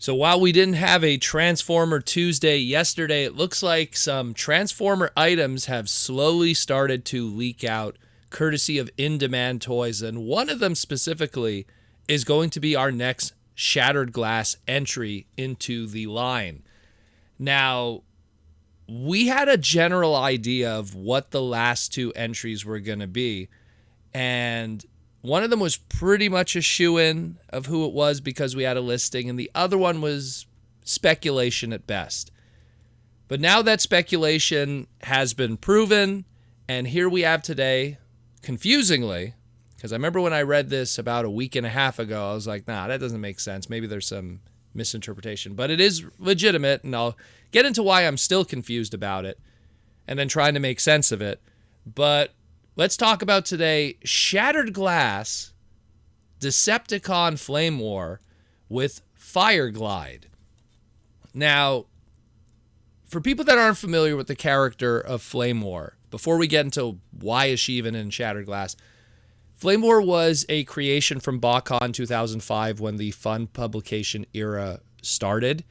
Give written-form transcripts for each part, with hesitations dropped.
So while we didn't have a Transformer Tuesday yesterday, it looks like some Transformer items have slowly started to leak out, courtesy of in-demand toys, and one of them specifically is going to be our next Shattered Glass entry into the line. Now, we had a general idea of what the last two entries were going to be, and one of them was pretty much a shoo-in of who it was because we had a listing, and the other one was speculation at best. But now that speculation has been proven, and here we have today, confusingly, because I remember when I read this about a week and a half ago, I was like, nah, that doesn't make sense. Maybe there's some misinterpretation. But it is legitimate, and I'll get into why I'm still confused about it, and then trying to make sense of it. But let's talk about today Shattered Glass, Decepticon Flamewar with Fireglide. Now, for people that aren't familiar with the character of Flamewar, before we get into why is she even in Shattered Glass, Flamewar was a creation from Botcon 2005 when the fun publication era started,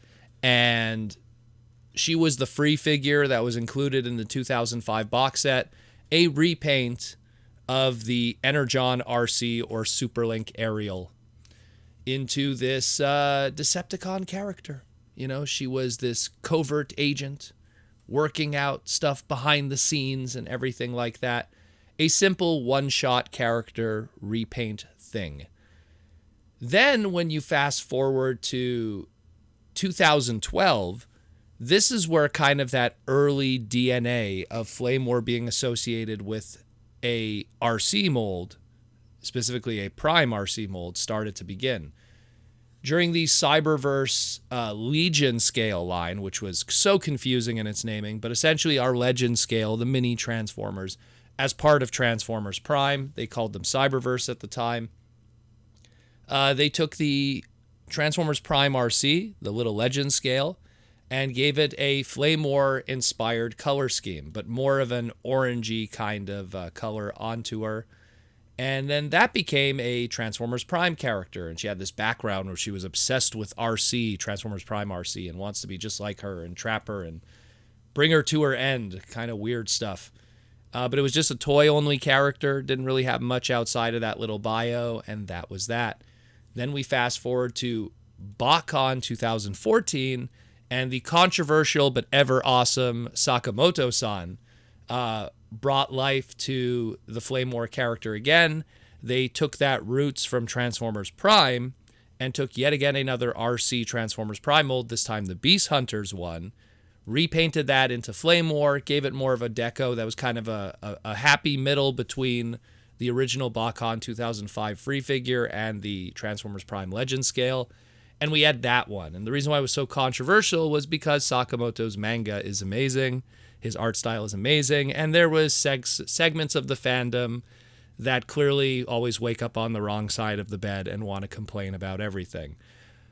and she was the free figure that was included in the 2005 box set, a repaint of the Energon Arcee or Superlink Ariel into this Decepticon character. You know, she was this covert agent working out stuff behind the scenes and everything like that. A simple one-shot character repaint thing. Then when you fast forward to 2012, this is where kind of that early DNA of Flamewar being associated with a Arcee mold, specifically a Prime Arcee mold, started to begin. During the Cyberverse Legion scale line, which was so confusing in its naming, but essentially our Legend scale, the mini Transformers, as part of Transformers Prime, they called them Cyberverse at the time. They took the Transformers Prime Arcee, the little Legend scale, and gave it a Flamewar-inspired color scheme, but more of an orangey kind of color onto her. And then that became a Transformers Prime character, and she had this background where she was obsessed with Arcee, Transformers Prime Arcee, and wants to be just like her and trap her and bring her to her end. Kind of weird stuff. But it was just a toy-only character, didn't really have much outside of that little bio, and that was that. Then we fast forward to Botcon 2014, and the controversial but ever awesome Sakamoto-san brought life to the Flamewar character again. They took that roots from Transformers Prime and took yet again another Arcee Transformers Prime mold, this time the Beast Hunters one, repainted that into Flamewar, gave it more of a deco that was kind of a happy middle between the original Botcon 2005 free figure and the Transformers Prime Legend scale. And we had that one. And the reason why it was so controversial was because Sakamoto's manga is amazing. His art style is amazing. And there was segments of the fandom that clearly always wake up on the wrong side of the bed and want to complain about everything.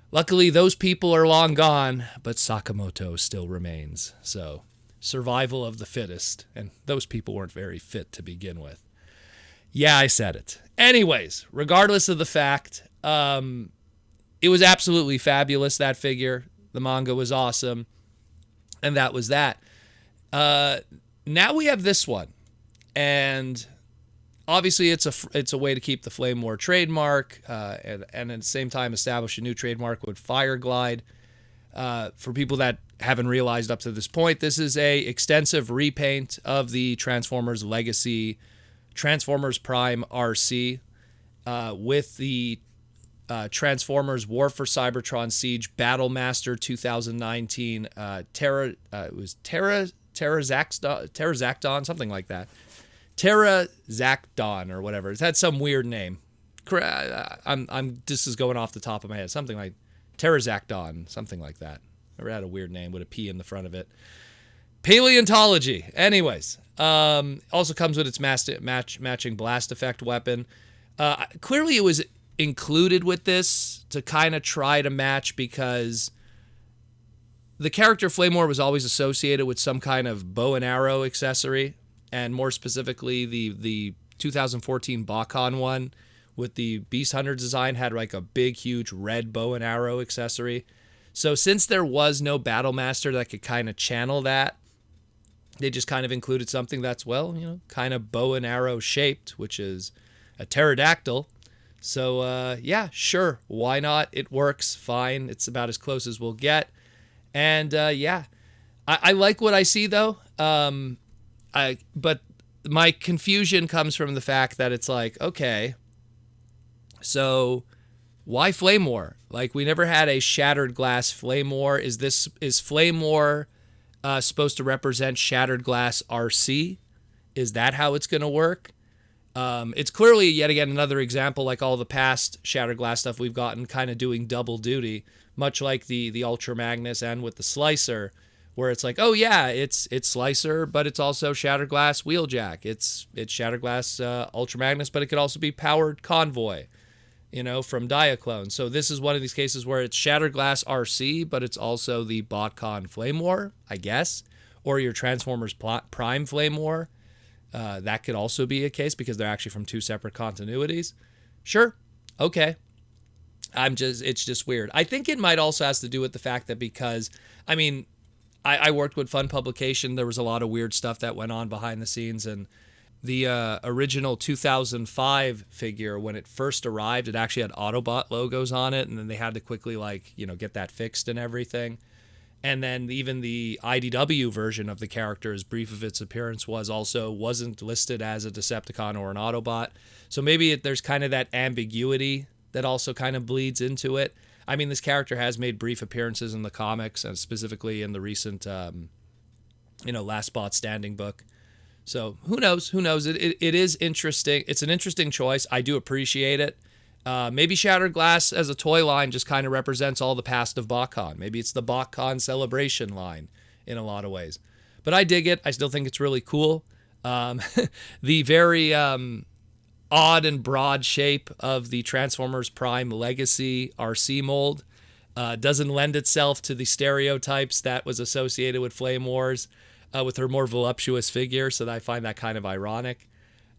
Luckily, those people are long gone, but Sakamoto still remains. So, survival of the fittest. And those people weren't very fit to begin with. Yeah, I said it. Anyways, regardless of the fact, it was absolutely fabulous, that figure. The manga was awesome. And that was that. Now we have this one. And obviously it's a way to keep the Flamewar trademark and at the same time establish a new trademark with Fireglide. For people that haven't realized up to this point, this is a extensive repaint of the Transformers Legacy Transformers Prime Arcee with the Transformers War for Cybertron Siege Battlemaster 2019 Pteraxadon, something like that. Pteraxadon or whatever. It's had some weird name. This is going off the top of my head. Something like Pteraxadon, something like that. Never had a weird name with a P in the front of it. Paleontology. Anyways, also comes with its matching blast effect weapon. Clearly it was included with this to kind of try to match because the character Flamewar was always associated with some kind of bow and arrow accessory, and more specifically the 2014 Botcon one with the Beast Hunter design had like a big huge red bow and arrow accessory. So since there was no Battlemaster that could kind of channel that, they just kind of included something that's, well, kind of bow and arrow shaped, which is a pterodactyl. So, yeah, sure. Why not? It works fine. It's about as close as we'll get. And, yeah, I like what I see, though. But my confusion comes from the fact that it's like, okay, so why Flamewar? Like, we never had a Shattered Glass Flamewar. Is Flamewar supposed to represent Shattered Glass Arcee? Is that how it's going to work? It's clearly, yet again, another example, like all the past Shattered Glass stuff we've gotten, kind of doing double duty, much like the Ultra Magnus and with the Slicer, where it's like, oh yeah, it's Slicer, but it's also Shattered Glass Wheeljack. It's Shattered Glass Ultra Magnus, but it could also be Powered Convoy, from Diaclone. So this is one of these cases where it's Shattered Glass Arcee, but it's also the Botcon Flamewar, I guess, or your Transformers Prime Flamewar. That could also be a case because they're actually from two separate continuities. Sure. Okay. It's just weird. I think it might also has to do with the fact that because, I worked with Fun Publication. There was a lot of weird stuff that went on behind the scenes, and the original 2005 figure, when it first arrived, it actually had Autobot logos on it, and then they had to quickly get that fixed and everything. And then even the IDW version of the character, as brief of its appearance was, also wasn't listed as a Decepticon or an Autobot. So maybe there's kind of that ambiguity that also kind of bleeds into it. This character has made brief appearances in the comics, and specifically in the recent, Last Bot Standing book. So who knows? It is interesting. It's an interesting choice. I do appreciate it. Maybe Shattered Glass as a toy line just kind of represents all the past of Botcon. Maybe it's the Botcon celebration line in a lot of ways. But I dig it. I still think it's really cool. The very odd and broad shape of the Transformers Prime Legacy Arcee mold doesn't lend itself to the stereotypes that was associated with Flame Wars with her more voluptuous figure, so I find that kind of ironic.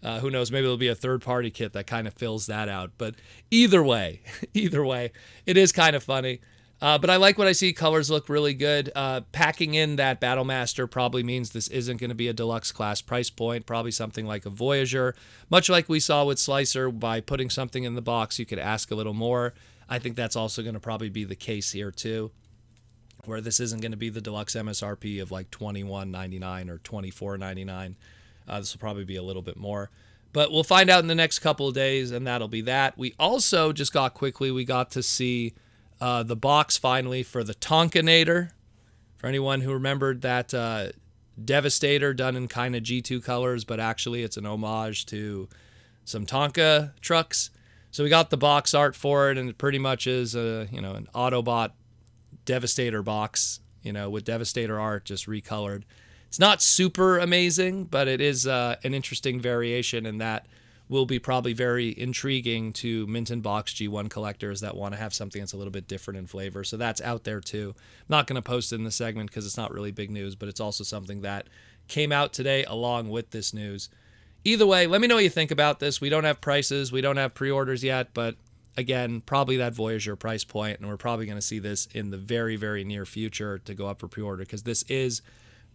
Who knows, maybe there'll be a third-party kit that kind of fills that out. But either way, it is kind of funny. But I like what I see. Colors look really good. Packing in that Battlemaster probably means this isn't going to be a deluxe class price point, probably something like a Voyager. Much like we saw with Slicer, by putting something in the box, you could ask a little more. I think that's also going to probably be the case here too, where this isn't going to be the deluxe MSRP of like $21.99 or $24.99. This will probably be a little bit more. But we'll find out in the next couple of days, and that'll be that. We also just got to see the box finally for the Tonkanator. For anyone who remembered that Devastator done in kind of G2 colors, but actually it's an homage to some Tonka trucks. So we got the box art for it, and it pretty much is an Autobot Devastator box, with Devastator art just recolored. It's not super amazing, but it is an interesting variation, and that will be probably very intriguing to Mint in Box G1 collectors that want to have something that's a little bit different in flavor. So that's out there too. I'm not going to post it in the segment because it's not really big news, but it's also something that came out today along with this news. Either way, let me know what you think about this. We don't have prices. We don't have pre-orders yet, but again, probably that Voyager price point, and we're probably going to see this in the very, very near future to go up for pre-order, because this is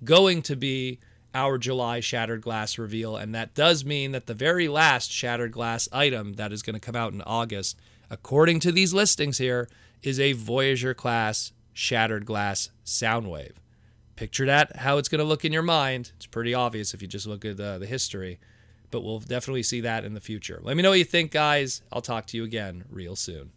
going to be our July Shattered Glass reveal, and that does mean that the very last Shattered Glass item that is going to come out in August, according to these listings here, is a Voyager class Shattered Glass Soundwave. Picture that, how it's going to look in your mind. It's pretty obvious if you just look at the history, but we'll definitely see that in the future. Let me know what you think, guys. I'll talk to you again real soon.